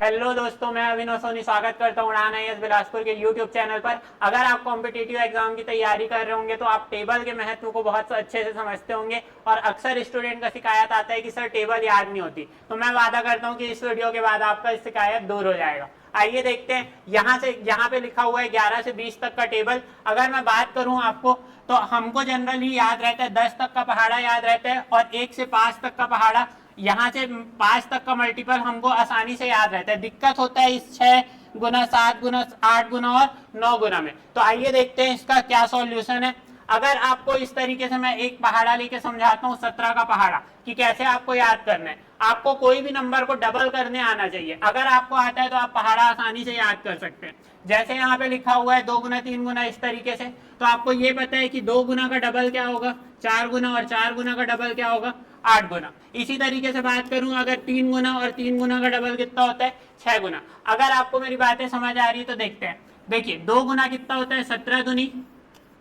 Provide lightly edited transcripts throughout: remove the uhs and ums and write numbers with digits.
Hello दोस्तों, मैं अभिनव सोनी स्वागत करता हूँ उड़ान आईएएस बिलासपुर के यूट्यूब चैनल पर। अगर आप कॉम्पिटिटिव एग्जाम की तैयारी कर रहे होंगे तो आप टेबल के महत्व को बहुत अच्छे से समझते होंगे। और अक्सर स्टूडेंट का शिकायत आता है कि सर टेबल याद नहीं होती, तो मैं वादा करता हूँ कि इस वीडियो के बाद आपका शिकायत दूर हो जाएगा। आइए देखते हैं। यहाँ पे लिखा हुआ है 11 से 20 तक का टेबल। अगर मैं बात करूं आपको तो हमको जनरली याद रहता है 10 तक का पहाड़ा याद रहता है और 1 से 5 तक का पहाड़ा। यहाँ से 5 तक का मल्टीपल हमको आसानी से याद रहता है। दिक्कत होता है इस 6 गुना 7 गुना 8 गुना और 9 गुना में। तो आइए देखते हैं इसका क्या सॉल्यूशन है। अगर आपको इस तरीके से मैं एक पहाड़ा लेके समझाता हूँ 17 का पहाड़ा कि कैसे आपको याद करना है। आपको कोई भी नंबर को डबल करने आना चाहिए। अगर आपको आता है तो आप पहाड़ा आसानी से याद कर सकते हैं। जैसे यहाँ पे लिखा हुआ है 2 गुना 3 गुना इस तरीके से, तो आपको ये पता है कि 2 गुना का डबल क्या होगा 4 गुना, और 4 गुना का डबल क्या होगा 8 गुना। इसी तरीके से बात करूं अगर 3 गुना और 3 गुना का डबल कितना होता है 6 गुना। अगर आपको मेरी बातें समझ आ रही है तो देखते हैं। देखिए 2 गुना कितना होता है 17 दूनी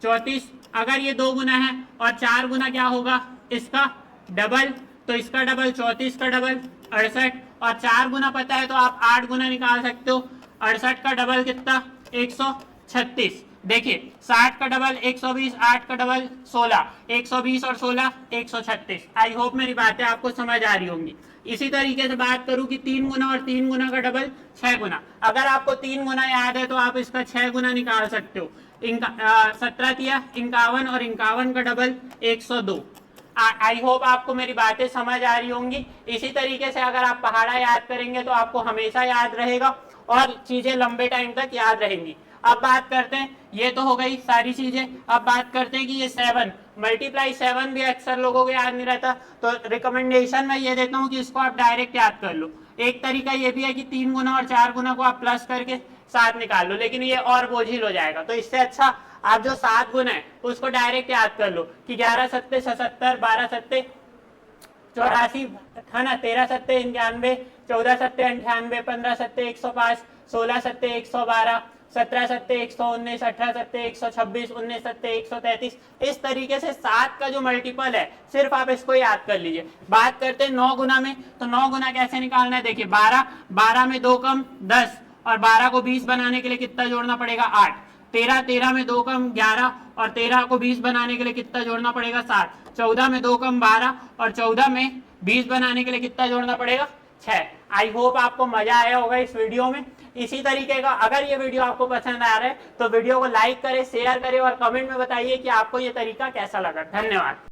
34। अगर ये 2 गुना है और 4 गुना क्या होगा इसका डबल, तो इसका डबल 34 का डबल 68, और 4 गुना पता है तो आप 8 गुना निकाल सकते हो। 68 का डबल कितना 136। देखिए 60 का डबल 120, 8 का डबल 16, 120 और 16 136। आई होप मेरी बातें आपको समझ आ रही होंगी। इसी तरीके से बात करूं कि 3 गुना और 3 गुना का डबल 6 गुना। अगर आपको 3 गुना याद है तो आप इसका 6 गुना निकाल सकते हो। 17 किया 51, और 51 का डबल 102। आई होप आपको मेरी बातें समझ आ रही होंगी। इसी तरीके से अगर आप पहाड़ा याद करेंगे तो आपको हमेशा याद रहेगा और चीजें लंबे टाइम तक याद रहेंगी। अब बात करते हैं, ये तो हो गई सारी चीजें। अब बात करते हैं कि ये 7 मल्टीप्लाई 7 भी अक्सर लोगों को याद नहीं रहता, तो रिकमेंडेशन मैं ये देता हूँ कि इसको आप डायरेक्ट याद कर लो। एक तरीका ये भी है कि 3 गुना और 4 गुना को आप प्लस करके 7 निकाल लो, लेकिन ये और बोझिल हो जाएगा। तो इससे अच्छा आप जो 7 गुना है उसको डायरेक्ट याद कर लो कि 11 सत्ते 77, 12 सत्ते 84 है ना, 13 सत्ते 91, 14 सत्ते 98, 15 सत्ते 105, 16 सत्ते 112, 17 सत्ते 119, 18 सत्ते 126, 19 सत्ते 133। इस तरीके से 7 का जो मल्टीपल है सिर्फ आप इसको याद कर लीजिए। बात करते हैं 9 गुना में, तो 9 गुना कैसे निकालना है। देखिए 12 में 2 कम 10, और 12 को 20 बनाने के लिए कितना जोड़ना पड़ेगा 8। 13 में 2 कम 11, और 13 को 20 बनाने के लिए कितना जोड़ना पड़ेगा 7। 14 में 2 कम 12, और 14 में 20 बनाने के लिए कितना जोड़ना पड़ेगा 6। आई होप आपको मजा आया होगा इस वीडियो में। इसी तरीके का अगर ये वीडियो आपको पसंद आ रहा है तो वीडियो को लाइक करें, शेयर करें और कमेंट में बताइए कि आपको ये तरीका कैसा लगा। धन्यवाद।